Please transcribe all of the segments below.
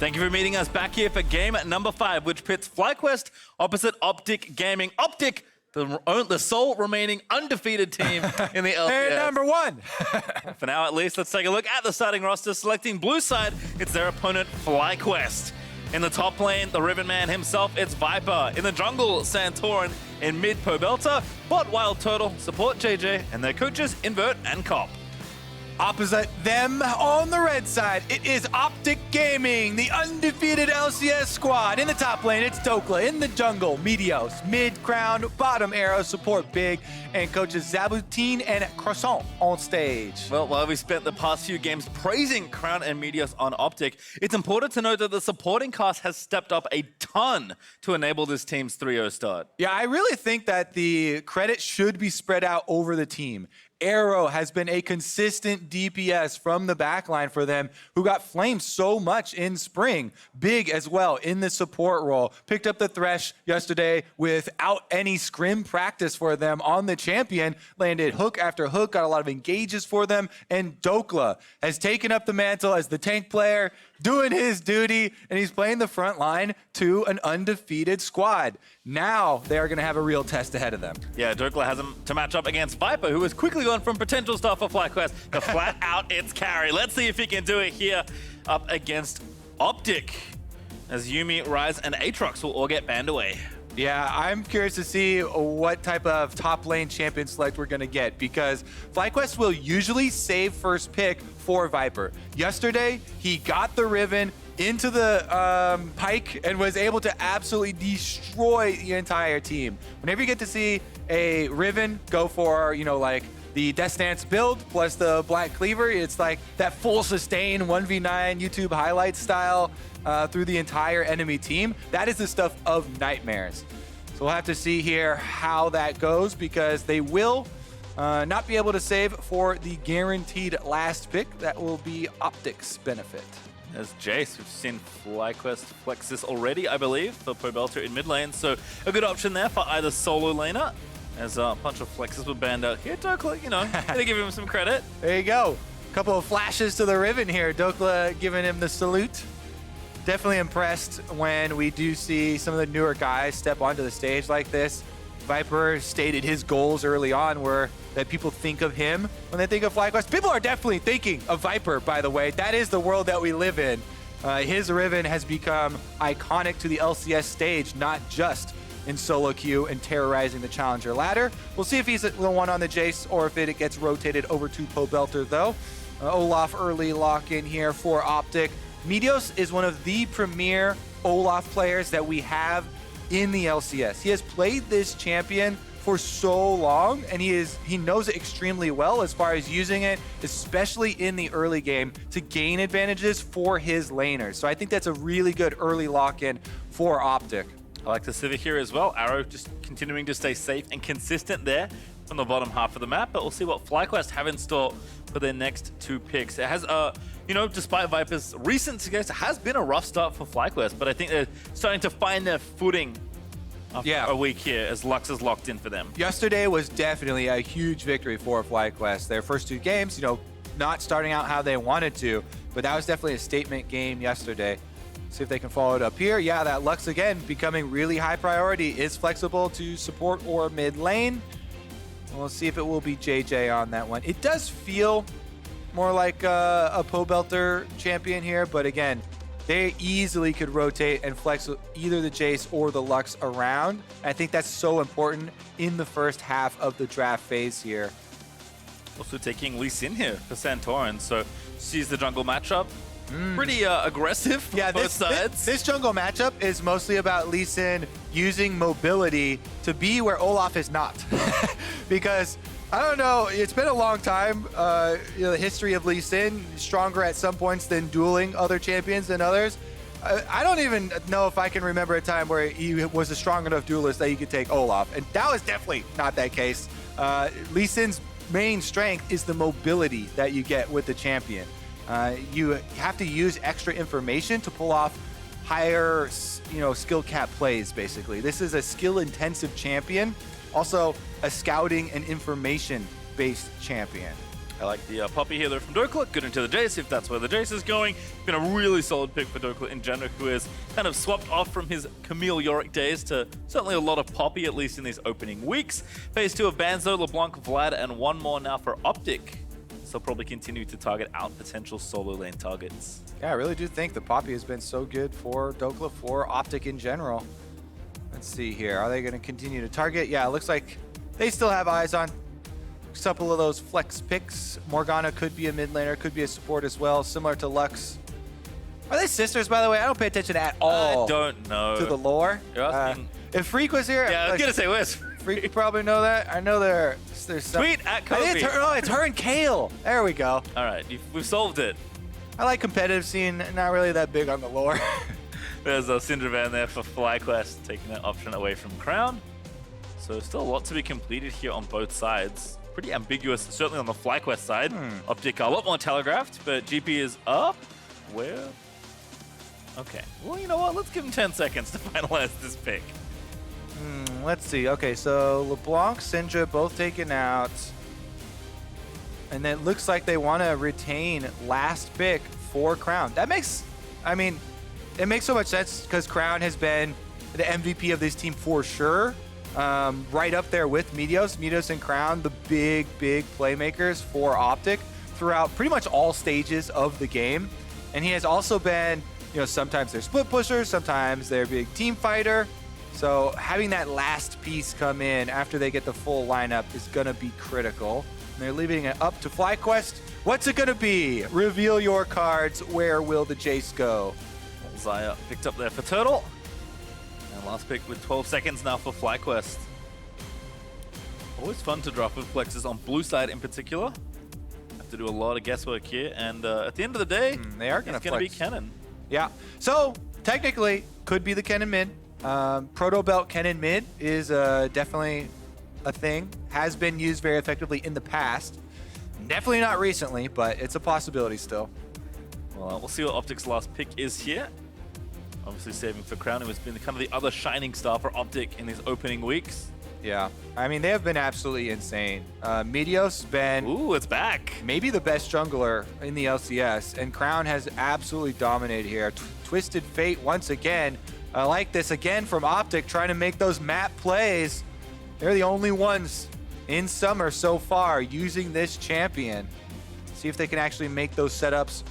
Thank you for meeting us back here for game number 5, which pits FlyQuest opposite OpTic Gaming. OpTic, the sole remaining undefeated team in the LCS. They're number 1. For now, at least, let's take a look at the starting roster. Selecting blue side, it's their opponent, FlyQuest. In the top lane, the Ribbon Man himself, it's Viper. In the jungle, Santorin. In mid, Pobelter. Bot, WildTurtle. Support, JayJ. And their coaches, Invert and Cop. Opposite them on the red side, it is OpTic Gaming, the undefeated LCS squad. In the top lane, it's Dhokla. In the jungle, Meteos. Mid, Crown, bottom arrow, support big, and coaches Zabutin and Croissant on stage. Well, while we spent the past few games praising Crown and Meteos on OpTic, it's important to note that the supporting cast has stepped up a ton to enable this team's 3-0 start. Yeah, I really think that the credit should be spread out over the team. Arrow has been a consistent DPS from the backline for them, who got flamed so much in spring. Big as well in the support role. Picked up the Thresh yesterday without any scrim practice for them on the champion. Landed hook after hook, got a lot of engages for them. And Dhokla has taken up the mantle as the tank player, doing his duty, and he's playing the front line to an undefeated squad. Now they are going to have a real test ahead of them. Yeah, Dhokla has him to match up against Viper, who has quickly gone from potential star for FlyQuest to flat out its carry. Let's see if he can do it here up against OpTic, as Yuumi, Ryze, and Aatrox will all get banned away. Yeah, I'm curious to see what type of top lane champion select we're going to get, because FlyQuest will usually save first pick for Viper. Yesterday, he got the Riven into the Pike and was able to absolutely destroy the entire team. Whenever you get to see a Riven go for, you know, like the Death Stance build plus the Black Cleaver, it's like that full sustain 1v9 YouTube highlight style through the entire enemy team. That is the stuff of nightmares. So we'll have to see here how that goes, because they will not be able to save for the guaranteed last pick. That will be OpTic's benefit. As Jayce, we've seen FlyQuest flex this already, I believe, for Pobelter in mid lane. So a good option there for either solo laner, as a bunch of flexes were banned out here. Dhokla, you know, gotta give him some credit. There you go. A couple of flashes to the Riven here. Dhokla giving him the salute. Definitely impressed when we do see some of the newer guys step onto the stage like this. Viper stated his goals early on were that people think of him when they think of FlyQuest. People are definitely thinking of Viper, by the way. That is the world that we live in. His Riven has become iconic to the LCS stage, not just in solo queue and terrorizing the challenger ladder. We'll see if he's the one on the Jayce or if it gets rotated over to Pobelter, though. Olaf early lock-in here for OpTic. Meteos is one of the premier Olaf players that we have in the LCS. He has played this champion for so long, and he knows it extremely well as far as using it, especially in the early game, to gain advantages for his laners. So I think that's a really good early lock-in for OpTic. I like the Sivir here as well. Arrow just continuing to stay safe and consistent there from the bottom half of the map, but we'll see what FlyQuest have in store for their next 2 picks. It has, you know, despite Viper's recent success, it has been a rough start for FlyQuest, but I think they're starting to find their footing after a week here as Lux is locked in for them. Yesterday was definitely a huge victory for FlyQuest. Their first 2 games, you know, not starting out how they wanted to, but that was definitely a statement game yesterday. See if they can follow it up here. Yeah, that Lux again becoming really high priority, is flexible to support or mid lane. We'll see if it will be JayJ on that one. It does feel more like a Pobelter champion here, but again, they easily could rotate and flex either the Jayce or the Lux around. I think that's so important in the first half of the draft phase here. Also taking Lee Sin here for Santorin, so sees the jungle matchup. Pretty aggressive on both sides. This jungle matchup is mostly about Lee Sin using mobility to be where Olaf is not. Because, I don't know, it's been a long time. You know, the history of Lee Sin, stronger at some points than dueling other champions than others. I don't even know if I can remember a time where he was a strong enough duelist that he could take Olaf. And that was definitely not that case. Lee Sin's main strength is the mobility that you get with the champion. You have to use extra information to pull off higher, you know, skill cap plays, basically. This is a skill-intensive champion, also a scouting and information-based champion. I like the Poppy here though from Dhokla. Good into the Jayce if that's where the Jayce is going. Been a really solid pick for Dhokla in general, who has kind of swapped off from his Camille Yorick days to certainly a lot of Poppy, at least in these opening weeks. Phase 2 of bans though, LeBlanc, Vlad, and one more now for OpTic. So probably continue to target out potential solo lane targets. Yeah, I really do think the Poppy has been so good for Dhokla, for OpTic in general. Let's see here. Are they going to continue to target? Yeah, it looks like they still have eyes on a couple of those flex picks. Morgana could be a mid laner, could be a support as well, similar to Lux. Are they sisters, by the way? I don't pay attention at all. I don't know. To the lore. If Freak was here, yeah, I was gonna say, where's Freak? You probably know that. I know there's some. Tweet at Kobe. It's her and Kale. There we go. All right, we've solved it. I like competitive scene. Not really that big on the lore. There's a Cindervan there for FlyQuest, taking that option away from Crown. So still a lot to be completed here on both sides. Pretty ambiguous, certainly on the FlyQuest side. OpTic a lot more telegraphed, but GP is up. Where? Okay. Well, you know what? Let's give him 10 seconds to finalize this pick. Let's see. Okay, so LeBlanc, Syndra both taken out. And then it looks like they want to retain last pick for Crown. That makes, I mean, it makes so much sense because Crown has been the MVP of this team for sure. Right up there with Meteos. Meteos and Crown, the big playmakers for OpTic throughout pretty much all stages of the game. And he has also been, you know, sometimes they're split pushers, sometimes they're big team fighter. So having that last piece come in after they get the full lineup is going to be critical. And they're leaving it up to FlyQuest. What's it going to be? Reveal your cards. Where will the Jayce go? Xayah picked up there for Turtle. And last pick with 12 seconds now for FlyQuest. Always fun to draft with flexes on blue side in particular. Have to do a lot of guesswork here. And at the end of the day, they are going to be Kennen. Yeah. So technically, could be the Kennen mid. Proto Belt Kennen mid is definitely a thing. Has been used very effectively in the past. Definitely not recently, but it's a possibility still. Well, we'll see what OpTic's last pick is here. Obviously saving for Crown, who has been kind of the other shining star for OpTic in these opening weeks. Yeah. I mean, they have been absolutely insane. Meteos been... Ooh, it's back. Maybe the best jungler in the LCS, and Crown has absolutely dominated here. Twisted Fate once again. I like this again from OpTic, trying to make those map plays. They're the only ones in Summer so far using this champion. See if they can actually make those setups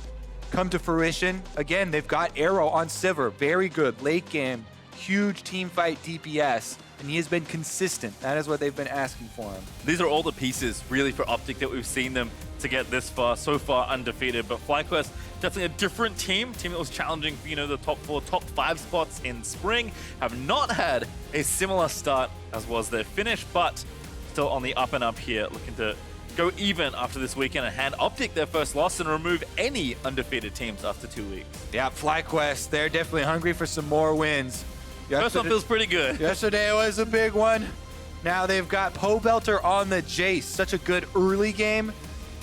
come to fruition. Again, they've got Arrow on Sivir. Very good. Late game. Huge team fight DPS. And he has been consistent. That is what they've been asking for him. These are all the pieces, really, for OpTic that we've seen them to get this far, so far undefeated. But FlyQuest, definitely a different team that was challenging for, you know, the top 4, top 5 spots in spring. Have not had a similar start as was their finish, but still on the up and up here, looking to go even after this weekend and hand OpTic their first loss and remove any undefeated teams after 2 weeks. Yeah, FlyQuest, they're definitely hungry for some more wins. First one feels pretty good. Yesterday was a big one. Now they've got Pobelter on the Jayce. Such a good early game.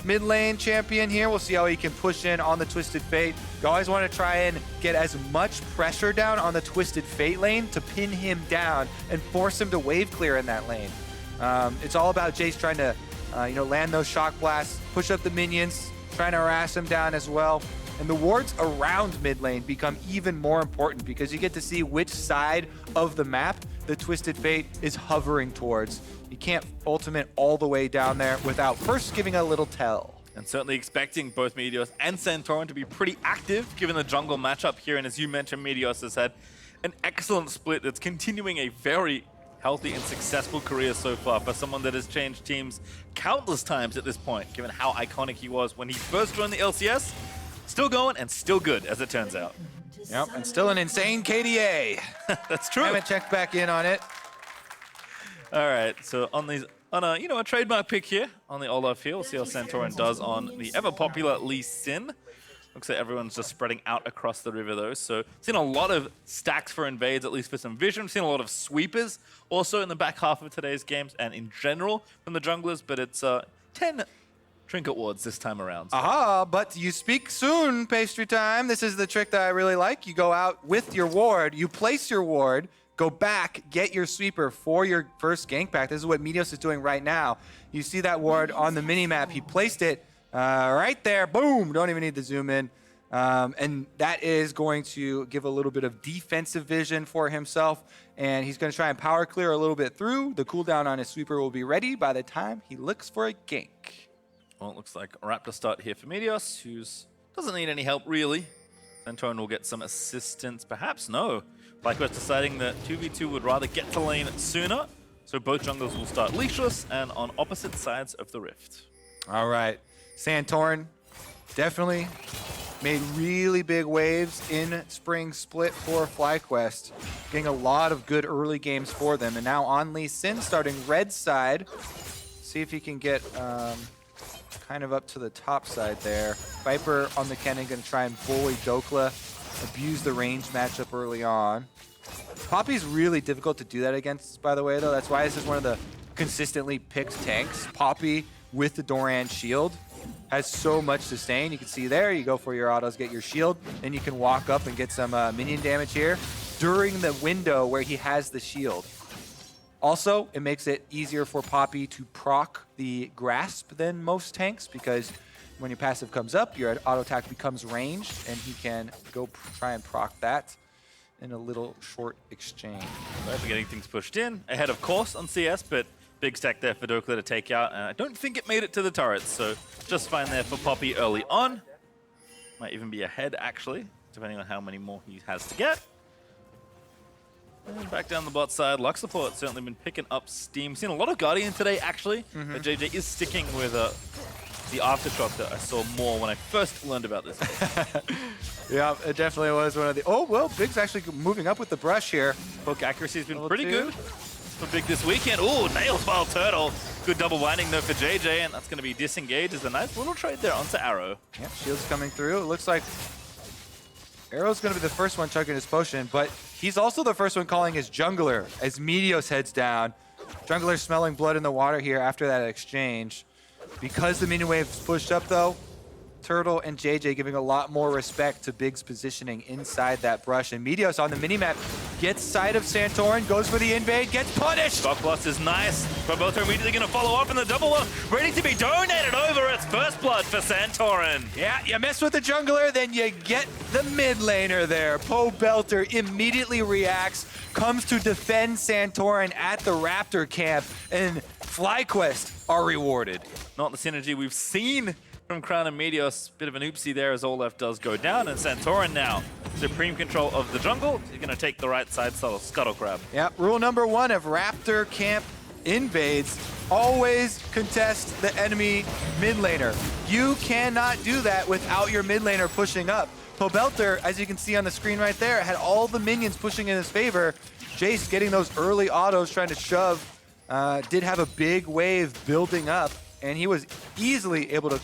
Mid lane champion here. We'll see how he can push in on the Twisted Fate. You always want to try and get as much pressure down on the Twisted Fate lane to pin him down and force him to wave clear in that lane. It's all about Jayce trying to land those shock blasts, push up the minions, trying to harass him down as well. And the wards around mid lane become even more important because you get to see which side of the map the Twisted Fate is hovering towards. You can't ultimate all the way down there without first giving a little tell. And certainly expecting both Meteos and Santorin to be pretty active given the jungle matchup here. And as you mentioned, Meteos has had an excellent split that's continuing a very healthy and successful career so far for someone that has changed teams countless times at this point, given how iconic he was when he first joined the LCS. Still going and still good, as it turns out. Yep, and still an insane KDA. That's true. I haven't checked back in on it. All right, so on a trademark pick here on the Olaf here, we'll see how Santorin does on the ever popular Lee Sin. Looks like everyone's just spreading out across the river though. So seen a lot of stacks for invades, at least for some vision. Seen a lot of sweepers also in the back half of today's games and in general from the junglers, but it's 10 Trinket wards this time around. So. Aha, but you speak soon, pastry time. This is the trick that I really like. You go out with your ward, you place your ward, go back, get your sweeper for your first gank pack. This is what Meteos is doing right now. You see that ward on the minimap. He placed it, Right there, boom, don't even need to zoom in. And that is going to give a little bit of defensive vision for himself, and he's going to try and power clear a little bit through. The cooldown on his sweeper will be ready by the time he looks for a gank. Well, it looks like a Raptor start here for Meteos, who doesn't need any help really. Santorin will get some assistance, perhaps no. FlyQuest deciding that 2v2 would rather get to lane sooner, so both junglers will start leashless and on opposite sides of the rift. All right, Santorin definitely made really big waves in Spring Split for FlyQuest, getting a lot of good early games for them. And now on Lee Sin starting red side. See if he can get kind of up to the top side there. Viper on the Kennen going to try and bully Dhokla, abuse the range matchup early on. Poppy's really difficult to do that against, by the way, though. That's why this is one of the consistently picked tanks. Poppy with the Doran shield has so much sustain. You can see there, you go for your autos, get your shield, then you can walk up and get some minion damage here during the window where he has the shield. Also, it makes it easier for Poppy to proc the grasp than most tanks, because when your passive comes up, your auto attack becomes ranged, and he can go try and proc that in a little short exchange. Viper getting things pushed in, ahead of course on CS, but big stack there for Dhokla to take out, and I don't think it made it to the turrets, so just fine there for Poppy early on. Might even be ahead, actually, depending on how many more he has to get. And back down the bot side, Lux support certainly been picking up steam. Seen a lot of Guardian today, actually, but JayJ is sticking with the Aftershock that I saw more when I first learned about this. Yeah, it definitely was one of the... Oh, well, Big's actually moving up with the brush here. Hook accuracy has been pretty good for Big this weekend. Ooh, nails WildTurtle. Good double winding though for JayJ, and that's going to be disengaged as a nice little trade there onto Arrow. Yep, shield's coming through. It looks like Arrow's going to be the first one chugging his potion, but he's also the first one calling his jungler as Meteos heads down. Jungler smelling blood in the water here after that exchange. Because the minion wave's pushed up though, Turtle and JayJ giving a lot more respect to Big's positioning inside that brush. And Meteos on the minimap gets sight of Santorin, goes for the invade, gets punished! Dhokla is nice. Pobelter immediately going to follow up in the double one, ready to be donated over. It's first blood for Santorin. Yeah, you mess with the jungler, then you get the mid laner there. Pobelter immediately reacts, comes to defend Santorin at the Raptor camp, and FlyQuest are rewarded. Not the synergy we've seen from Crown and Meteos. Bit of an oopsie there as Olaf does go down, and Santorin now supreme control of the jungle. He's going to take the right side scuttle crab. Yep, rule number one of Raptor camp invades, always contest the enemy mid laner. You cannot do that without your mid laner pushing up. Pobelter, as you can see on the screen right there, had all the minions pushing in his favor. Jayce getting those early autos, trying to shove, did have a big wave building up, and he was easily able to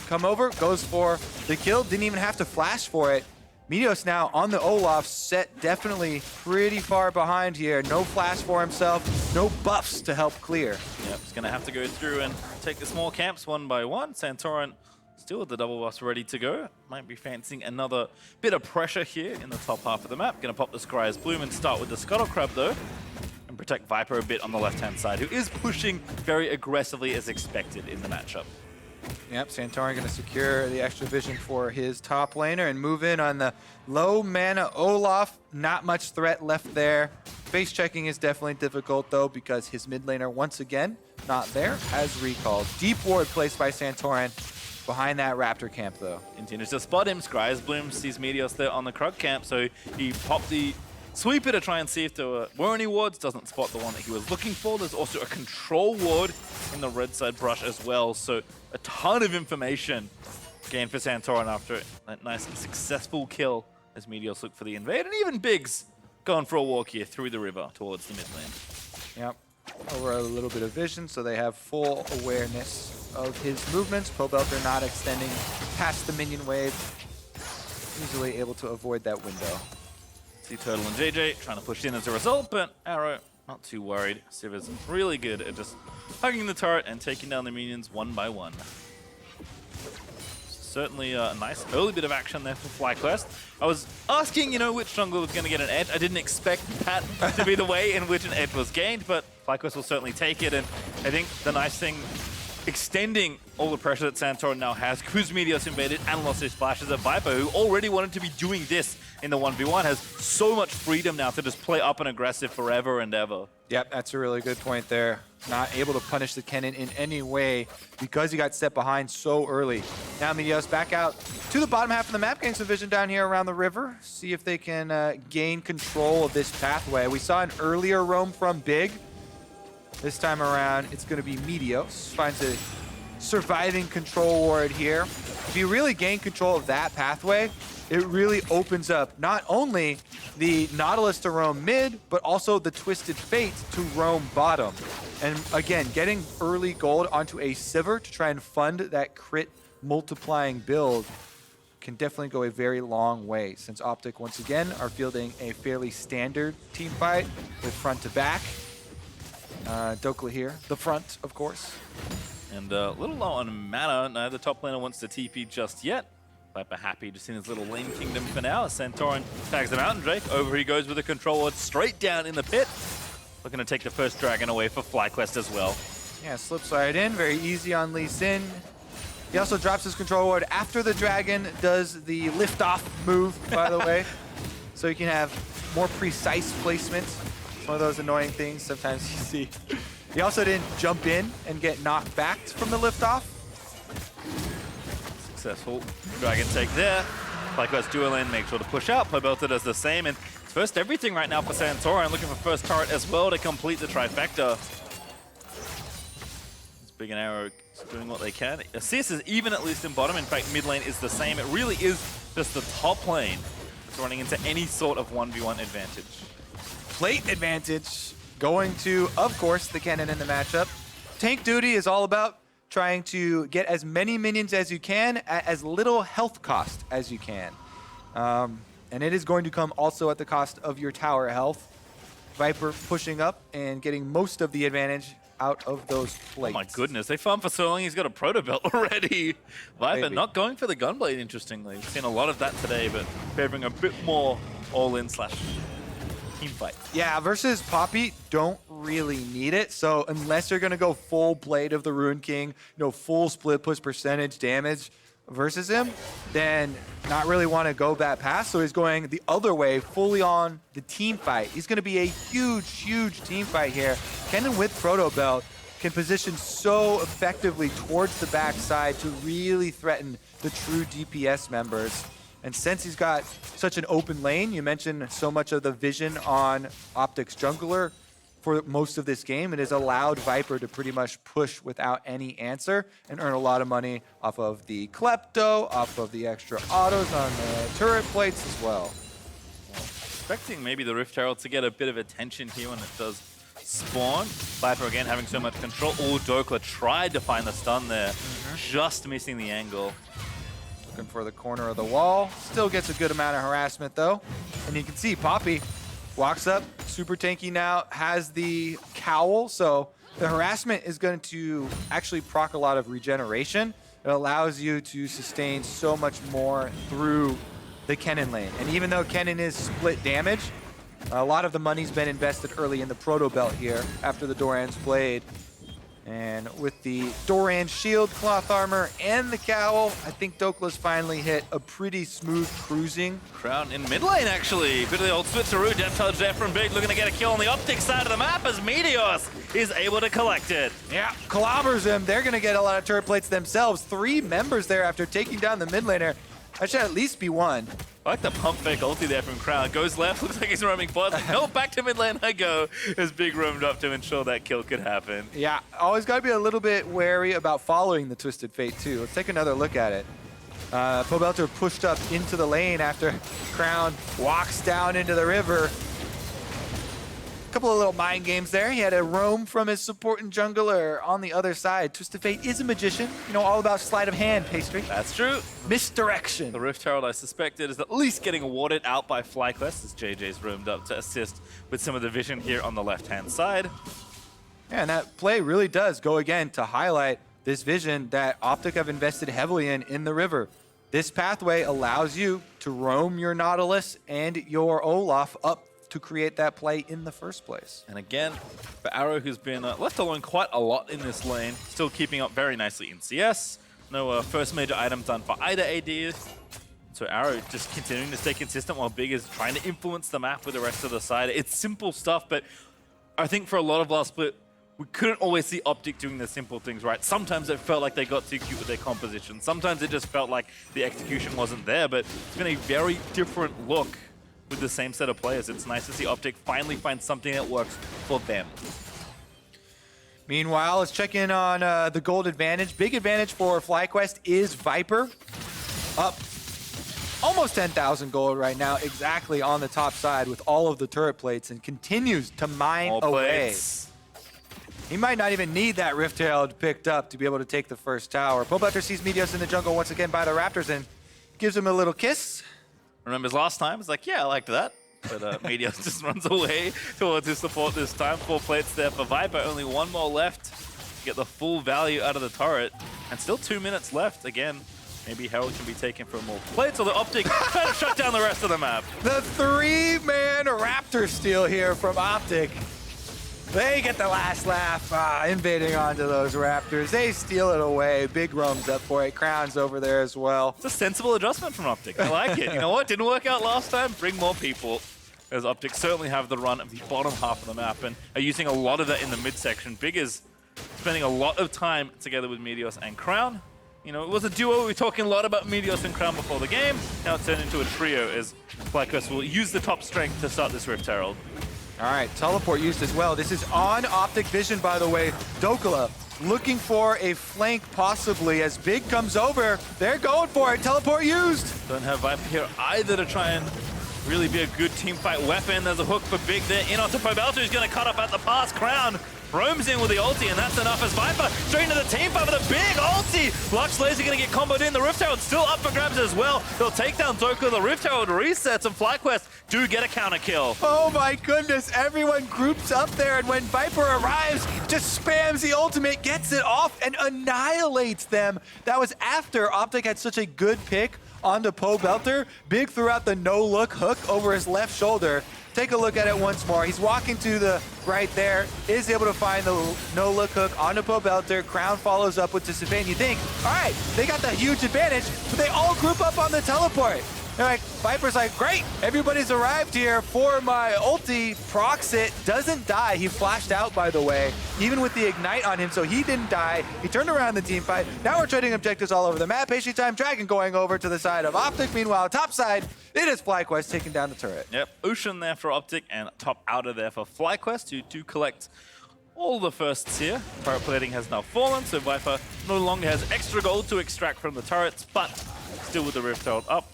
come over, goes for the kill, didn't even have to flash for it. Meteos now on the Olaf, set definitely pretty far behind here. No flash for himself, no buffs to help clear. Yep, he's going to have to go through and take the small camps one by one. Santorin still with the double buffs ready to go. Might be fancying another bit of pressure here in the top half of the map. Going to pop the Scryer's Bloom and start with the Scuttle Crab though. And protect Viper a bit on the left-hand side, who is pushing very aggressively as expected in the matchup. Yep, Santorin going to secure the extra vision for his top laner and move in on the low mana Olaf. Not much threat left there. Base checking is definitely difficult though, because his mid laner once again not there, has recalled. Deep ward placed by Santorin behind that Raptor camp though. Continues to spot him. Scryer's Bloom sees Meteos there on the Krug camp, so he popped the sweeper to try and see if there were any wards. Doesn't spot the one that he was looking for. There's also a control ward in the red side brush as well, so a ton of information gained for Santorin after that nice and successful kill as Meteos look for the invade, and even Biggs going for a walk here through the river towards the mid lane. Yep, over a little bit of vision, so they have full awareness of his movements. Pobelter not extending past the minion wave, easily able to avoid that window. See Turtle and JayJ trying to push in as a result, but Arrow not too worried. Sivir's really good at just hugging the turret and taking down the minions one by one. Certainly a nice early bit of action there for FlyQuest. I was asking, which jungler was going to get an edge. I didn't expect that to be the way in which an edge was gained, but FlyQuest will certainly take it. And I think the nice thing extending all the pressure that Santorin now has. Kuz Meteos invaded and lost his splashes at Viper, who already wanted to be doing this in the 1v1, has so much freedom now to just play up and aggressive forever and ever. Yep, that's a really good point there. Not able to punish the Kennen in any way because he got set behind so early. Now Meteos back out to the bottom half of the map, getting some vision down here around the river. See if they can gain control of this pathway. We saw an earlier roam from Big. This time around, it's going to be Meteos. Finds a surviving control ward here. If you really gain control of that pathway, it really opens up not only the Nautilus to roam mid, but also the Twisted Fate to roam bottom. And again, getting early gold onto a Sivir to try and fund that crit multiplying build can definitely go a very long way, since OpTic once again are fielding a fairly standard team fight with front to back. Dhokla here, the front, of course. And a little low on mana. Neither top laner wants to TP just yet. Viper happy just in his little lane kingdom for now. Santorin tags the Mountain Drake. Over he goes with a control ward straight down in the pit. Looking to take the first dragon away for FlyQuest as well. Yeah, slips right in. Very easy on Lee Sin. He also drops his control ward after the dragon does the lift-off move, by the way. So you can have more precise placement. It's one of those annoying things sometimes you see. He also didn't jump in and get knocked back from the lift-off. Successful dragon take there. FlyQuest dual in, make sure to push out. Pobelter does the same. And first everything right now for Santorin. Looking for first turret as well to complete the trifecta. It's Big and Arrow doing what they can. CS is even at least in bottom. In fact, mid lane is the same. It really is just the top lane that's running into any sort of 1v1 advantage. Plate advantage going to, of course, the Kennen in the matchup. Tank duty is all about trying to get as many minions as you can at as little health cost as you can. And it is going to come also at the cost of your tower health. Viper pushing up and getting most of the advantage out of those plates. Oh my goodness, they farmed for so long, he's got a proto belt already. Viper not going for the gunblade, interestingly. We've seen a lot of that today, but favoring a bit more all-in slash team fight. Yeah, versus Poppy, don't really need it. So unless you're going to go full Blade of the Ruin King, full split push percentage damage versus him, then not really want to go that path. So he's going the other way, fully on the team fight. He's going to be a huge, huge team fight here. Kennen with Proto Belt can position so effectively towards the backside to really threaten the true DPS members. And since he's got such an open lane, you mentioned so much of the vision on OpTic's jungler for most of this game. It has allowed Viper to pretty much push without any answer and earn a lot of money off of the Klepto, off of the extra autos on the turret plates as well. Expecting maybe the Rift Herald to get a bit of attention here when it does spawn. Viper again having so much control. Oh, Dhokla tried to find the stun there, just missing the angle. Looking for the corner of the wall. Still gets a good amount of harassment though. And you can see Poppy walks up, super tanky now, has the cowl. So the harassment is going to actually proc a lot of regeneration. It allows you to sustain so much more through the Kennen lane. And even though Kennen is split damage, a lot of the money's been invested early in the Proto Belt here after the Doran's Blade. And with the Doran shield, cloth armor, and the cowl, I think Dhokla's finally hit a pretty smooth cruising. Crown in mid lane, actually. Bit of the old switcheroo. Death touch there from Big, looking to get a kill on the OpTic side of the map as Meteos is able to collect it. Yeah, clobbers him. They're going to get a lot of turret plates themselves. 3 members there after taking down the mid laner. That should at least be 1. I like the pump fake ulti there from Crown. Goes left, looks like he's roaming bot. No, back to mid lane I go as Big roamed up to ensure that kill could happen. Yeah, always got to be a little bit wary about following the Twisted Fate too. Let's take another look at it. Pobelter pushed up into the lane after Crown walks down into the river. A couple of little mind games there. He had a roam from his support and jungler on the other side. Twisted Fate is a magician. All about sleight of hand, Pastry. That's true. Misdirection. The Rift Herald, I suspected, is at least getting awarded out by FlyQuest as JJ's roomed up to assist with some of the vision here on the left-hand side. Yeah, and that play really does go again to highlight this vision that OpTic have invested heavily in the river. This pathway allows you to roam your Nautilus and your Olaf up to create that play in the first place. And again, for Arrow, who's been left alone quite a lot in this lane, still keeping up very nicely in CS. No first major item done for either AD. So Arrow just continuing to stay consistent while Big is trying to influence the map with the rest of the side. It's simple stuff, but I think for a lot of last split, we couldn't always see OpTic doing the simple things right. Sometimes it felt like they got too cute with their composition. Sometimes it just felt like the execution wasn't there, but it's been a very different look with the same set of players. It's nice to see OpTic finally find something that works for them. Meanwhile, let's check in on the gold advantage. Big advantage for FlyQuest is Viper. Up almost 10,000 gold right now, exactly on the top side with all of the turret plates, and continues to mine All away. plates. He might not even need that Rift Herald picked up to be able to take the first tower. Pobelter sees Meteos in the jungle once again by the Raptors and gives him a little kiss. Remembers last time? It's like, yeah, I liked that. But Meteos just runs away towards his support this time. 4 plates there for Viper. Only 1 more left to get the full value out of the turret. And still 2 minutes left. Again, maybe Herald can be taken for more plates, or the OpTic kind of shut down the rest of the map. The 3-man Raptor steal here from OpTic. They get the last laugh, invading onto those Raptors. They steal it away. Big roams up for it. Crown's over there as well. It's a sensible adjustment from OpTic. I like it. You know what? Didn't work out last time. Bring more people. As OpTic certainly have the run of the bottom half of the map and are using a lot of that in the midsection. Big is spending a lot of time together with Meteos and Crown. You know, it was a duo. We were talking a lot about Meteos and Crown before the game. Now it's turned into a trio as FlyQuest will use the top strength to start this Rift Herald. All right, teleport used as well. This is on OpTic vision, by the way. Dhokla looking for a flank possibly as Big comes over. They're going for it. Teleport used. Don't have Viper here either to try and really be a good teamfight weapon. There's a hook for Big there. In onto Pobelter, who's going to cut up at the pass. Crown roams in with the ulti, and that's enough as Viper straight into the teamfight with a big ulti. Lux Laser going to get comboed in. The Rift Herald still up for grabs as well. They'll take down Dhokla. The Rift Herald resets, and FlyQuest do get a counter kill. Oh my goodness, everyone groups up there, and when Viper arrives, just spams the ultimate, gets it off, and annihilates them. That was after OpTic had such a good pick onto Pobelter. Big threw out the no-look hook over his left shoulder. Take a look at it once more. He's walking to the right there, is able to find the no-look hook onto Pobelter. Crown follows up with the Sivir, and you think, all right, they got the huge advantage, but they all group up on the teleport. They're like, Viper's like, great, everybody's arrived here for my ulti. Procs it, doesn't die. He flashed out, by the way, even with the ignite on him, so he didn't die. He turned around the team fight. Now we're trading objectives all over the map. Patient time, Dragon going over to the side of OpTic. Meanwhile, top side, it is FlyQuest taking down the turret. Yep, Ocean there for OpTic and top outer there for FlyQuest, who do collect all the firsts here. Turret plating has now fallen, so Viper no longer has extra gold to extract from the turrets, but still with the Rift Herald up.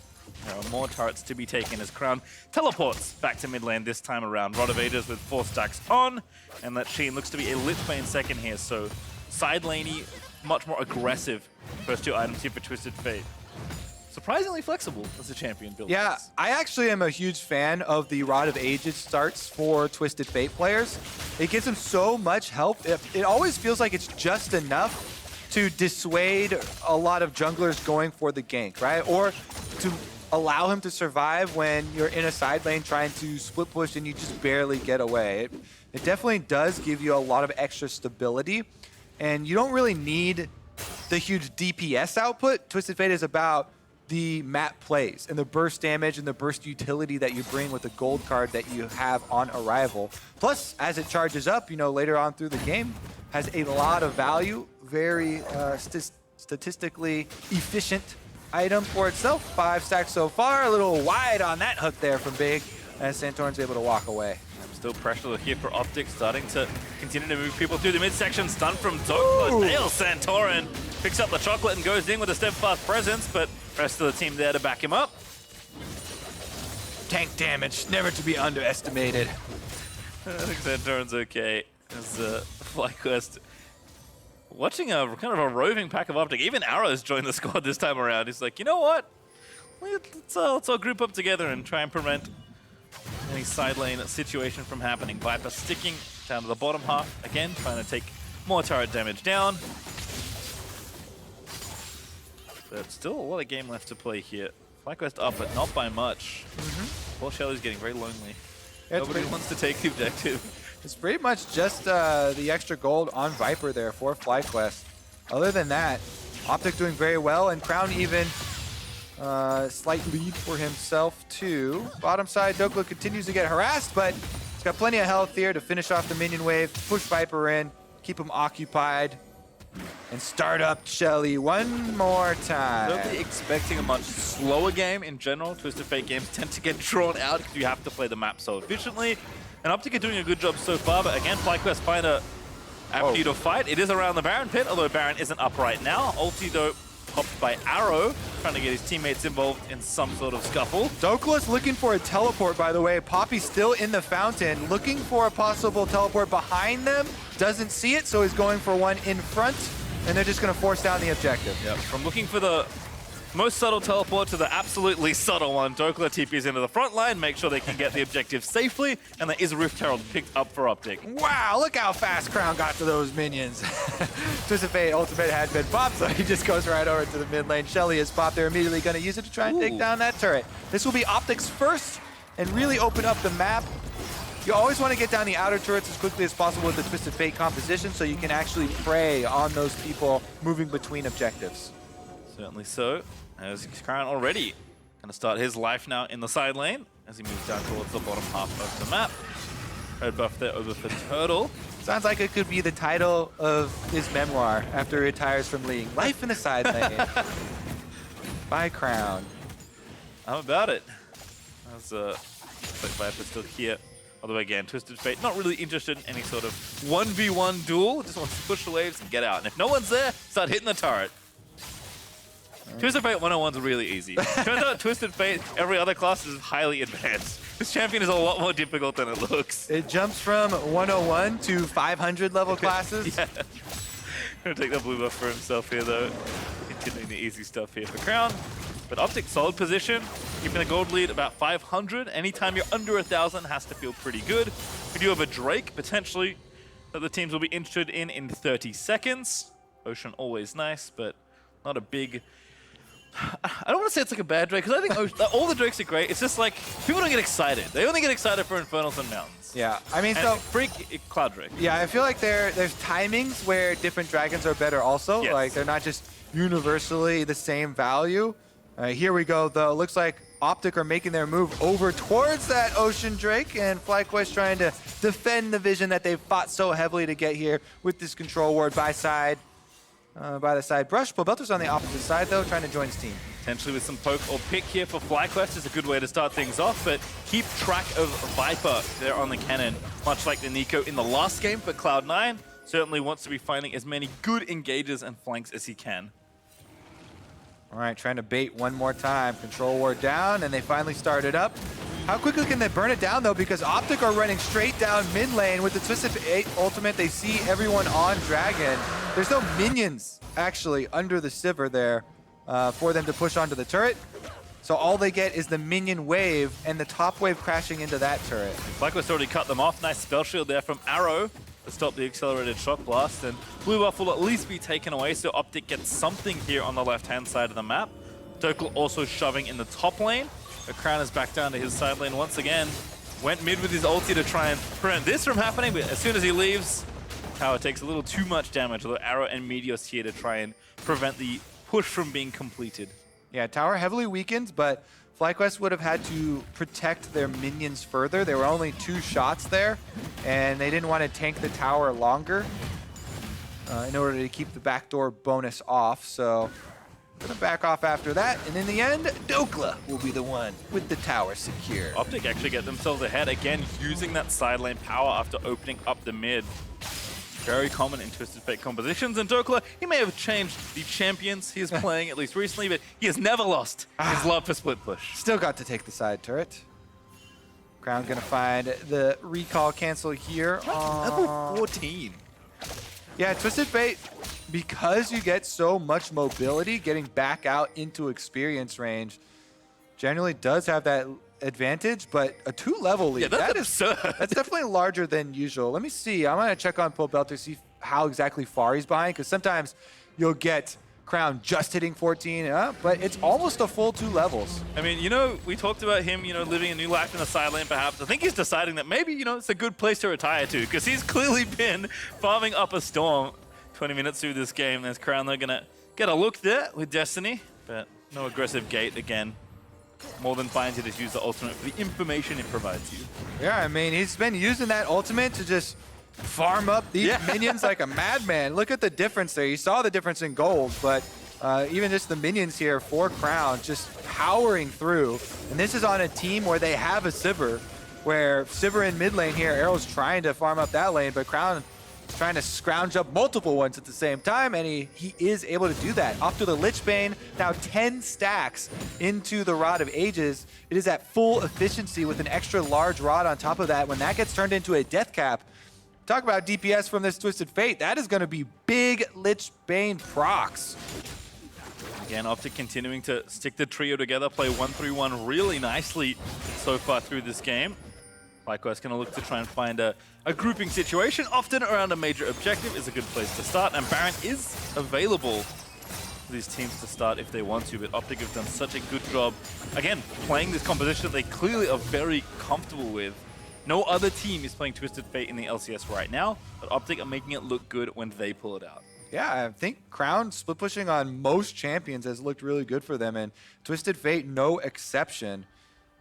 There are more turrets to be taken as Crown teleports back to mid lane this time around. Rod of Ages with 4 stacks on, and that Sheen looks to be a lit lane second here, so side laney, much more aggressive first 2 items here for Twisted Fate. Surprisingly flexible as a champion build. Yeah, I actually am a huge fan of the Rod of Ages starts for Twisted Fate players. It gives them so much help. It always feels like it's just enough to dissuade a lot of junglers going for the gank, right? Or to allow him to survive when you're in a side lane trying to split push and you just barely get away. It definitely does give you a lot of extra stability, and you don't really need the huge DPS output. Twisted Fate is about the map plays and the burst damage and the burst utility that you bring with the gold card that you have on arrival. Plus, as it charges up, you know, later on through the game, has a lot of value, very statistically efficient item for itself. 5 stacks so far, a little wide on that hook there from Big, as Santorin's able to walk away. Still pressure here for OpTic, starting to continue to move people through the midsection. Stun from Dhokla. Nails Santorin. Picks up the chocolate and goes in with a steadfast presence, but rest of the team there to back him up. Tank damage, never to be underestimated. I think Santorin's okay. As FlyQuest watching a kind of a roving pack of OpTic. Even Arrows joined the squad this time around. He's like, you know what? Let's all group up together and try and prevent any side lane situation from happening. Viper sticking down to the bottom half. Again, trying to take more turret damage down. But still a lot of game left to play here. FlyQuest up, but not by much. Poor Shelly's getting very lonely. Nobody wants to take the objective. It's pretty much just the extra gold on Viper there for FlyQuest. Other than that, OpTic doing very well, and Crown even slight lead for himself too. Bottom side, Dhokla continues to get harassed, but he's got plenty of health here to finish off the minion wave, push Viper in, keep him occupied, and start up Shelly one more time. Don't be expecting a much slower game in general. Twisted Fate games tend to get drawn out because you have to play the map so efficiently. And OpTic are doing a good job so far, but again, FlyQuest find a avenue to fight. It is around the Baron pit, although Baron isn't up right now. Ulti, though, popped by Arrow, trying to get his teammates involved in some sort of scuffle. Dhokla's looking for a teleport, by the way. Poppy's still in the fountain, looking for a possible teleport behind them. Doesn't see it, so he's going for one in front, and they're just going to force down the objective. Yep. From looking for the most subtle teleport to the absolutely subtle one, Dhokla TPs into the front line, make sure they can get the objective safely, and there is a Rift Herald picked up for OpTic. Wow, look how fast Crown got to those minions. Twisted Fate ultimate had been popped, so he just goes right over to the mid lane. Shelly is popped. They're immediately going to use it to try and take down that turret. This will be OpTic's first and really open up the map. You always want to get down the outer turrets as quickly as possible with the Twisted Fate composition so you can actually prey on those people moving between objectives. Certainly so. As Crown already going to start his life now in the side lane as he moves down towards the bottom half of the map. Red buff there over for Turtle. Sounds like it could be the title of his memoir after he retires from League. Life in the side lane by Crown. How about it? As Viper still here. Although again, Twisted Fate not really interested in any sort of 1v1 duel. Just wants to push the waves and get out. And if no one's there, start hitting the turret. Twisted Fate 101's really easy. Turns out Twisted Fate, every other class is highly advanced. This champion is a lot more difficult than it looks. It jumps from 101 to 500 level classes. Yeah. Gonna take the blue buff for himself here though. Continuing the easy stuff here for Crown. But OpTic, solid position, keeping the gold lead about 500. Anytime you're under 1,000 has to feel pretty good. We do have a Drake, potentially, that the teams will be interested in 30 seconds. Ocean always nice, but not a big... I don't want to say it's like a bad Drake, because I think all the Drakes are great. It's just like, people don't get excited. They only get excited for Infernals and Mountains. Yeah, I mean, and so... Freak, Cloud Drake. Yeah, I feel like there's timings where different dragons are better also. Yes. Like, they're not just universally the same value. Here we go, though. Looks like OpTic are making their move over towards that Ocean Drake, and FlyQuest trying to defend the vision that they've fought so heavily to get here with this control ward by the side brush. Pobelter's on the opposite side, though, trying to join his team. Potentially with some poke or pick here for FlyQuest is a good way to start things off, but keep track of Viper there on the Kennen, much like the Nico in the last game for Cloud9. Certainly wants to be finding as many good engages and flanks as he can. All right, trying to bait one more time. Control ward down, and they finally started up. How quickly can they burn it down, though? Because OpTic are running straight down mid lane with the Twisted Fate ultimate. They see everyone on Dragon. There's no minions, actually, under the Sivir there for them to push onto the turret. So all they get is the minion wave and the top wave crashing into that turret. FlyQuest already cut them off. Nice spell shield there from Arrow to stop the accelerated shock blast. And blue buff will at least be taken away, so OpTic gets something here on the left-hand side of the map. Dhokla also shoving in the top lane. The Crown is back down to his side lane once again. Went mid with his ulti to try and prevent this from happening, but as soon as he leaves, Tower takes a little too much damage, although Arrow and Meteos here to try and prevent the push from being completed. Yeah, Tower heavily weakened, but FlyQuest would have had to protect their minions further. There were only 2 shots there, and they didn't want to tank the tower longer in order to keep the backdoor bonus off. So gonna back off after that, and in the end, Dhokla will be the one with the tower secure. OpTic actually get themselves ahead again, using that side lane power after opening up the mid. Very common in Twisted Fate compositions, and Dhokla, he may have changed the champions he is playing, at least recently, but he has never lost his love for split push. Still got to take the side turret. Crown gonna find the recall cancel here. Level 14. Yeah, Twisted Fate, because you get so much mobility, getting back out into experience range generally does have that advantage, but a 2-level lead. Yeah, that's absurd. That's definitely larger than usual. Let me see. I'm going to check on Pobelter, see how exactly far he's behind, because sometimes you'll get Crown just hitting 14, but it's almost a full 2 levels. I mean, we talked about him, living a new life in the side lane perhaps. I think he's deciding that maybe, it's a good place to retire to, because he's clearly been farming up a storm 20 minutes through this game. There's Crown, they're going to get a look there with Destiny, but no aggressive gate again. More than fine to just use the ultimate for the information it provides you. Yeah, I mean, he's been using that ultimate to just farm up these minions like a madman. Look at the difference there. You saw the difference in gold, but even just the minions here for Crown just powering through. And this is on a team where they have a Sivir, where Sivir in mid lane here, Arrow's trying to farm up that lane, but Crown is trying to scrounge up multiple ones at the same time, and he is able to do that. Off to the Lich Bane, now 10 stacks into the Rod of Ages. It is at full efficiency with an extra large rod on top of that. When that gets turned into a death cap, talk about DPS from this Twisted Fate. That is going to be big Lich Bane procs. Again, OpTic continuing to stick the trio together, play 1-3-1 really nicely so far through this game. FlyQuest going to look to try and find a grouping situation, often around a major objective is a good place to start, and Baron is available for these teams to start if they want to, but OpTic have done such a good job, again, playing this composition that they clearly are very comfortable with. No other team is playing Twisted Fate in the LCS right now, but OpTic are making it look good when they pull it out. Yeah, I think Crown split pushing on most champions has looked really good for them, and Twisted Fate no exception.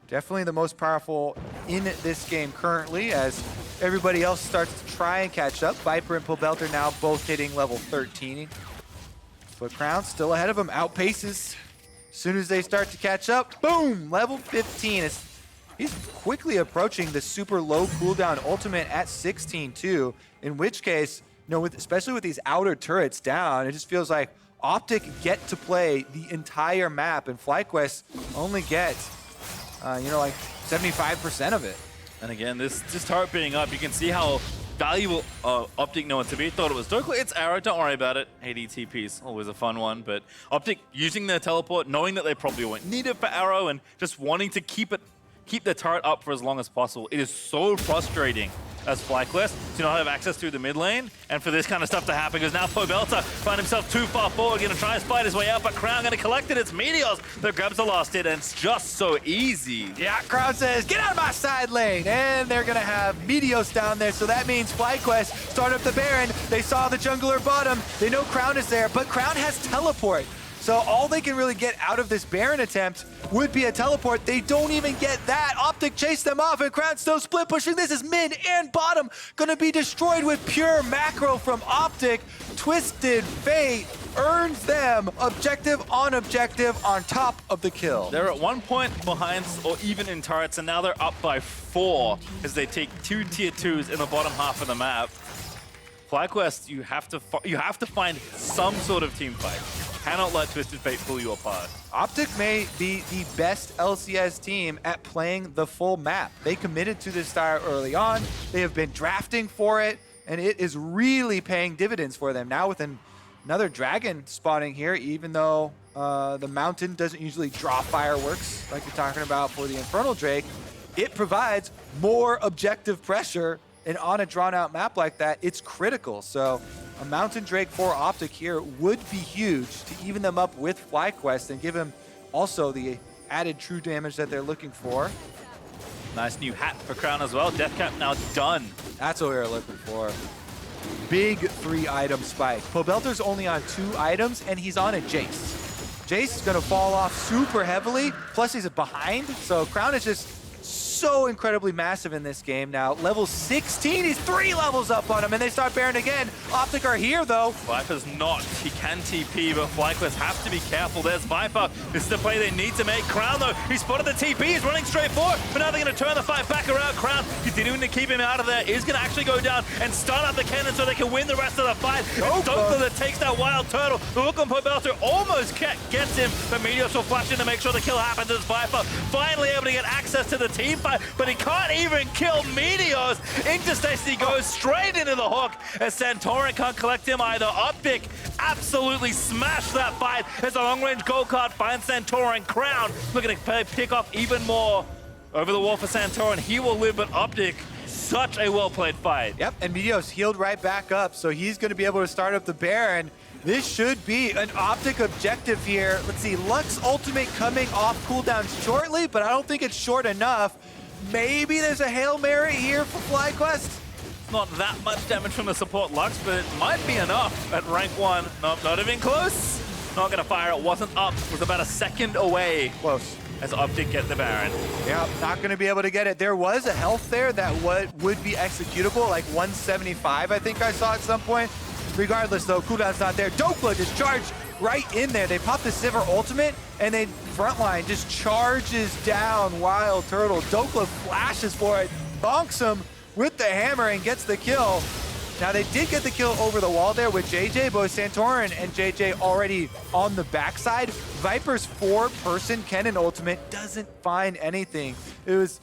Definitely the most powerful in this game currently, as everybody else starts to try and catch up. Viper and Pobelter now both hitting level 13. But Crown still ahead of them, outpaces. As soon as they start to catch up, boom, level 15. He's quickly approaching the super low cooldown ultimate at 16 too, in which case, especially with these outer turrets down, it just feels like OpTic get to play the entire map, and FlyQuest only get, like 75% of it. And again, this turret being up, you can see how valuable OpTic know it to be. Thought it was Dhokla, it's Arrow, don't worry about it. AD TP's always a fun one, but OpTic using their teleport, knowing that they probably won't need it for Arrow, and just wanting to keep the turret up for as long as possible. It is so frustrating as FlyQuest to not have access through the mid lane, and for this kind of stuff to happen, because now Pobelter find himself too far forward, going to try and spite his way out, but Crown going to collect it. It's Meteos that grabs the last hit, and it's just so easy. Yeah, Crown says, get out of my side lane, and they're going to have Meteos down there, so that means FlyQuest start up the Baron. They saw the jungler bottom. They know Crown is there, but Crown has teleport. So all they can really get out of this Baron attempt would be a teleport. They don't even get that. OpTic chase them off, and Crown still split pushing. This is mid and bottom. Gonna be destroyed with pure macro from OpTic. Twisted Fate earns them objective on top of the kill. They're at 1 point behind, or even in turrets, and now they're up by 4 as they take 2 tier 2s in the bottom half of the map. FlyQuest, you have to find some sort of team fight. Cannot let Twisted Fate pull you apart. OpTic may be the best LCS team at playing the full map. They committed to this style early on. They have been drafting for it, and it is really paying dividends for them. Now with another dragon spawning here, even though the mountain doesn't usually draw fireworks like you're talking about for the Infernal Drake, it provides more objective pressure, and on a drawn-out map like that, it's critical. So a Mountain Drake for OpTic here would be huge to even them up with FlyQuest and give him also the added true damage that they're looking for. Nice new hat for Crown as well. Death Cap now done. That's what we were looking for. Big 3-item spike. Pobelter's only on 2 items, and he's on a Jayce. Jayce is going to fall off super heavily, plus he's behind, so Crown is just so incredibly massive in this game now. Level 16, he's 3 levels up on him, and they start Baron again. OpTic are here, though. Viper's not. He can TP, but FlyQuest have to be careful. There's Viper. This is the play they need to make. Crown, though, he spotted the TP. He's running straight forward, but now they're going to turn the fight back around. Crown, continuing to keep him out of there, is going to actually go down and start up the Kennen so they can win the rest of the fight. Dhokla that takes that WildTurtle. The look on Pobelter almost gets him, but Meteos will flash in to make sure the kill happens as Viper finally able to get access to the team fight, but he can't even kill Meteos. Interstacy goes straight into the hook as Santorin can't collect him either. OpTic absolutely smashed that fight as the long-range gold card finds Santorin. Crown looking to pick up even more over the wall for Santorin. He will live, but OpTic, such a well-played fight. Yep, and Meteos healed right back up, so he's going to be able to start up the Baron. This should be an OpTic objective here. Let's see, Lux ultimate coming off cooldown shortly, but I don't think it's short enough. Maybe there's a Hail Mary here for FlyQuest. Not that much damage from the support Lux, but it might be enough at rank 1. Nope, not even close. Not gonna fire, it wasn't up. It was about a second away. Close. As OpTic get the Baron. Yeah, not gonna be able to get it. There was a health there that would be executable, like 175, I think I saw at some point. Regardless though, cooldown's not there. Dhokla just charged right in there. They pop the Sivir ultimate, and then frontline just charges down WildTurtle. Dhokla flashes for it, bonks him with the hammer and gets the kill. Now they did get the kill over the wall there with JayJ, but with Santorin and JayJ already on the backside, Viper's 4-person Kennen ultimate doesn't find anything. It was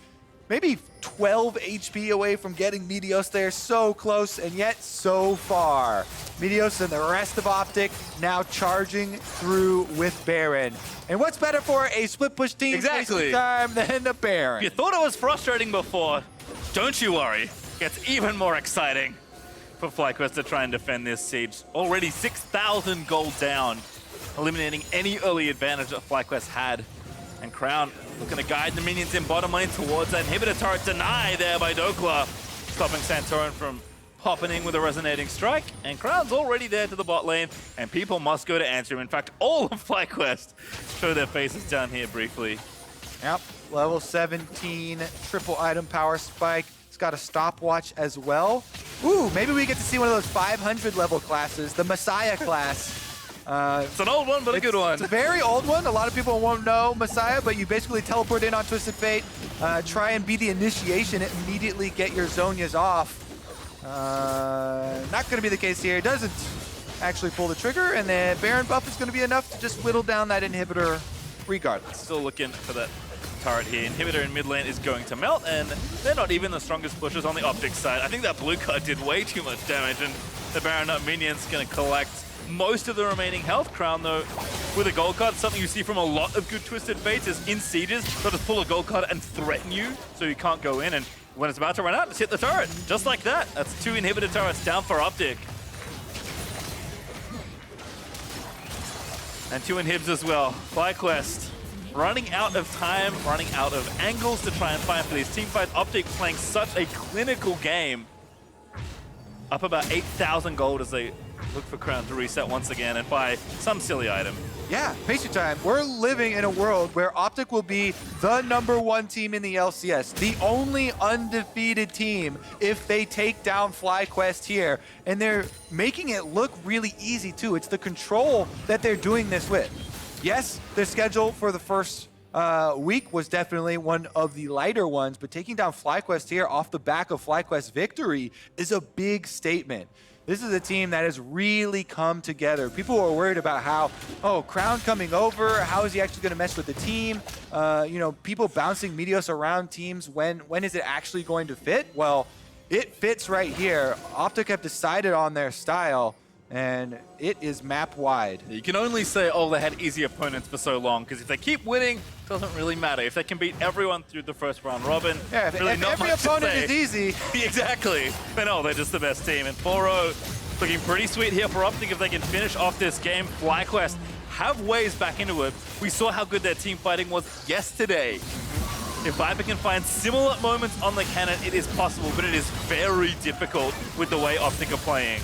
maybe 12 HP away from getting Meteos there, so close and yet so far. Meteos and the rest of OpTic now charging through with Baron. And what's better for a split push team exactly time than a Baron? You thought it was frustrating before, don't you worry. Gets even more exciting for FlyQuest to try and defend this siege. Already 6,000 gold down, eliminating any early advantage that FlyQuest had. And Crown looking to guide the minions in bottom lane towards that inhibitor turret. Denied there by Dhokla, stopping Santorin from popping in with a resonating strike. And Crown's already there to the bot lane, and people must go to answer him. In fact, all of FlyQuest show their faces down here briefly. Yep, level 17, triple item power spike. It's got a stopwatch as well. Ooh, maybe we get to see one of those 500 level classes, the Messiah class. It's an old one, but a good one. It's a very old one. A lot of people won't know Messiah, but you basically teleport in on Twisted Fate, try and be the initiation, immediately get your Zhonya's off. Not going to be the case here. It doesn't actually pull the trigger, and then Baron buff is going to be enough to just whittle down that inhibitor regardless. Still looking for that turret here. Inhibitor in mid lane is going to melt, and they're not even the strongest pushers on the OpTic side. I think that blue card did way too much damage, and the Baron minion's going to collect most of the remaining health. Crown, though, with a gold card, something you see from a lot of good Twisted Fates is in sieges, they'll just pull a gold card and threaten you so you can't go in, and when it's about to run out, just hit the turret. Just like that. That's 2 inhibitor turrets down for OpTic. And 2 inhibs as well. FlyQuest running out of time, running out of angles to try and find for these team fights. OpTic playing such a clinical game. Up about 8,000 gold as they look for Crown to reset once again and buy some silly item. Yeah, pace your time. We're living in a world where OpTic will be the #1 team in the LCS, the only undefeated team if they take down FlyQuest here. And they're making it look really easy too. It's the control that they're doing this with. Yes, their schedule for the first week was definitely one of the lighter ones, but taking down FlyQuest here off the back of FlyQuest's victory is a big statement. This is a team that has really come together. People were worried about how, oh, Crown coming over, how is he actually going to mess with the team? You know, people bouncing Meteos around teams, when is it actually going to fit? Well, it fits right here. OpTic have decided on their style, and it is map wide. You can only say, oh, they had easy opponents for so long, because if they keep winning, it doesn't really matter. If they can beat everyone through the first round robin, yeah, if every opponent is easy. Exactly. But no, they're just the best team. And 4-0 looking pretty sweet here for OpTic if they can finish off this game. FlyQuest have ways back into it. We saw how good their team fighting was yesterday. If Viper can find similar moments on the cannon, it is possible, but it is very difficult with the way OpTic are playing.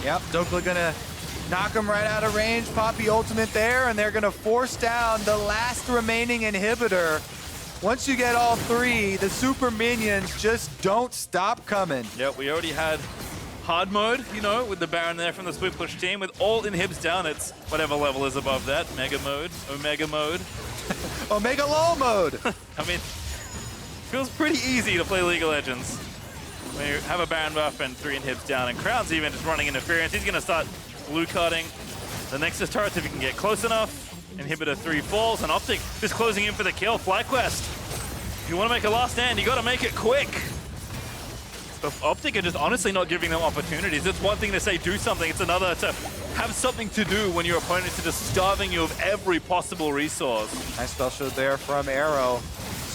Yep, Dhokla gonna knock him right out of range, pop the ultimate there, and they're gonna force down the last remaining inhibitor. Once you get all 3, the super minions just don't stop coming. Yep, we already had hard mode, you know, with the Baron there from the split push team. With all inhibs down, it's whatever level is above that. Mega mode, Omega mode. Omega low mode. I mean, feels pretty easy to play League of Legends. When you have a Baron buff and 3 inhibs down, and Crown's even just running interference. He's going to start blue carding the Nexus turrets if he can get close enough. Inhibitor 3 falls, and OpTic just closing in for the kill. FlyQuest, if you want to make a last stand, you got to make it quick. But OpTic are just honestly not giving them opportunities. It's one thing to say do something, it's another to have something to do when your opponents are just starving you of every possible resource. Nice spell shot there from Arrow.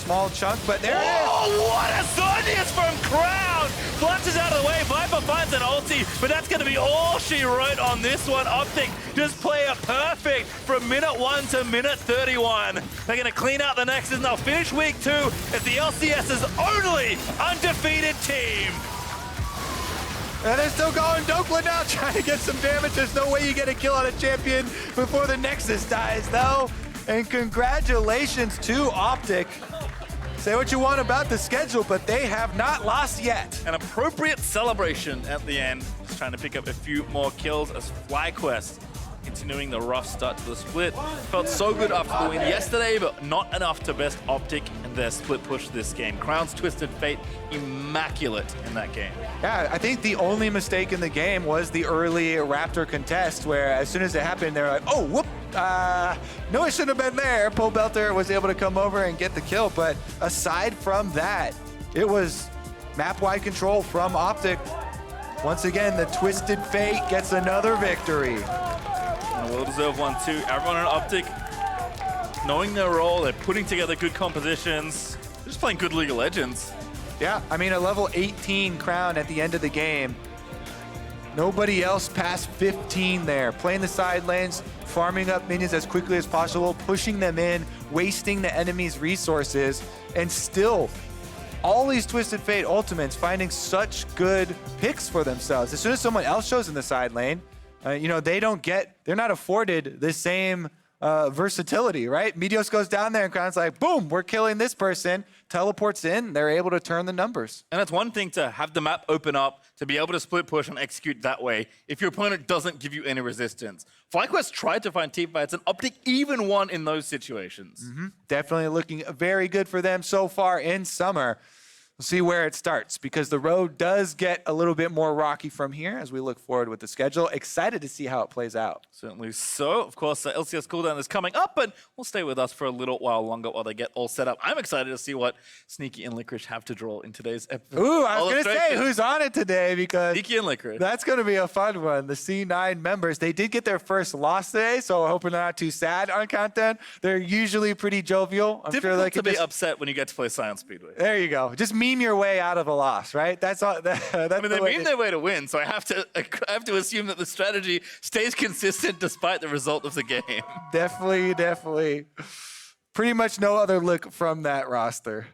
small chunk, but there it is. Oh, what a Zonius from Crown! Flashes out of the way, Viper finds an ulti, but that's going to be all she wrote on this one. OpTic just play it perfect from minute 1 to minute 31. They're going to clean out the Nexus and they'll finish week 2 as the LCS's only undefeated team. And they're still going. Dhokla now trying to get some damage. There's no way you get a kill on a champion before the Nexus dies, though. And congratulations to OpTic. Say what you want about the schedule, but they have not lost yet. An appropriate celebration at the end. Just trying to pick up a few more kills as FlyQuest continuing the rough start to the split. Felt so good after the win yesterday, but not enough to best OpTic and their split push this game. Crown's Twisted Fate immaculate in that game. Yeah, I think the only mistake in the game was the early Raptor contest, where as soon as it happened, they're like, oh, whoop, no, it shouldn't have been there. Pobelter was able to come over and get the kill, but aside from that, it was map-wide control from OpTic. Once again, the Twisted Fate gets another victory. And a well-deserved one too. Everyone on OpTic knowing their role, they're putting together good compositions. They're just playing good League of Legends. Yeah, I mean, a level 18 Crown at the end of the game. Nobody else past 15 there. Playing the side lanes, farming up minions as quickly as possible, pushing them in, wasting the enemy's resources, and still, all these Twisted Fate ultimates finding such good picks for themselves. As soon as someone else shows in the side lane, you know, they're not afforded the same versatility, right? Meteos goes down there and Crown's like, boom, we're killing this person, teleports in, they're able to turn the numbers. And it's one thing to have the map open up, to be able to split push and execute that way if your opponent doesn't give you any resistance. FlyQuest tried to find teamfights and OpTic even won in those situations. Definitely looking very good for them so far in summer. We'll see where it starts, because the road does get a little bit more rocky from here as we look forward with the schedule. Excited to see how it plays out. Certainly so. Of course, the LCS cooldown is coming up, but we'll stay with us for a little while longer while they get all set up. I'm excited to see what Sneaky and Licorice have to draw in today's episode. Ooh, I was going to say who's on it today, because Sneaky and Licorice. That's going to be a fun one. The C9 members, they did get their first loss today, so hoping they're not too sad on content. They're usually pretty jovial. I'm Difficult sure they to could be upset when you get to play Science Speedway. There you go. Just meme your way out of a loss, right? That's all. That's I mean, they meme their way to win, so I have to assume that the strategy stays consistent despite the result of the game. Definitely. Pretty much no other look from that roster.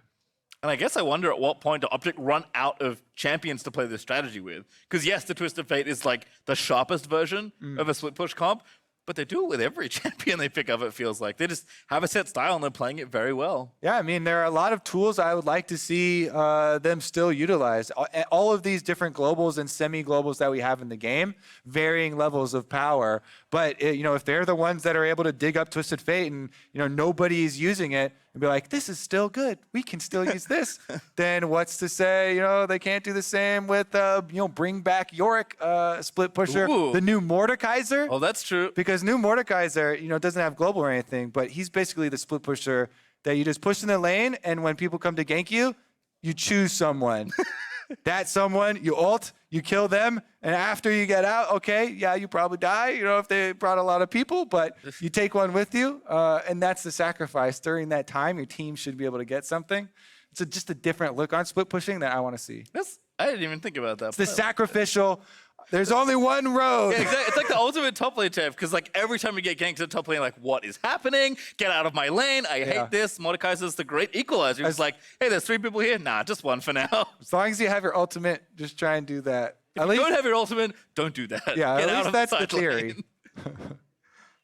And I guess I wonder at what point do OpTic run out of champions to play this strategy with? Because yes, the Twisted Fate is like the sharpest version of a split push comp, but they do it with every champion they pick up, it feels like. They just have a set style and they're playing it very well. Yeah, I mean, there are a lot of tools I would like to see them still utilize. All of these different globals and semi-globals that we have in the game, varying levels of power. But, you know, if they're the ones that are able to dig up Twisted Fate and, you know, nobody's using it and be like, this is still good, we can still use this, then what's to say, you know, they can't do the same with, you know, bring back Yorick, split pusher, the new Mordekaiser. Oh, that's true. Because new Mordekaiser, you know, doesn't have global or anything, but he's basically the split pusher that you just push in the lane, and when people come to gank you, you choose someone. That someone, you ult, you kill them, and after you get out, okay, yeah, you probably die, you know, if they brought a lot of people, but you take one with you, and that's the sacrifice. During that time, your team should be able to get something. It's just a different look on split pushing that I want to see. I didn't even think about that. It's the sacrificial. There's only one road. Yeah, exactly. It's like the ultimate top lane champ, because like every time you get ganked to the top lane, like, what is happening? Get out of my lane. I hate this. Mordekaiser's the great equalizer. He's like, hey, there's 3 people here. Nah, just one for now. As long as you have your ultimate, just try and do that. If you don't have your ultimate, don't do that. Yeah, Get at out least of that's the the theory.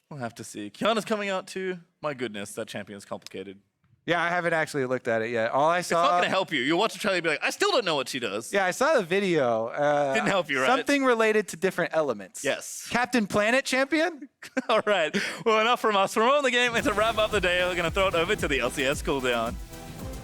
We'll have to see. Kiana's coming out too. My goodness, that champion's complicated. Yeah, I haven't actually looked at it yet. All I saw. It's not going to help you. You'll watch the trailer and be like, I still don't know what she does. Yeah, I saw the video. Didn't help you, right? Something related to different elements. Yes. Captain Planet champion? All right. Well, enough from us. From on the game, and to wrap up the day, we're going to throw it over to the LCS cooldown.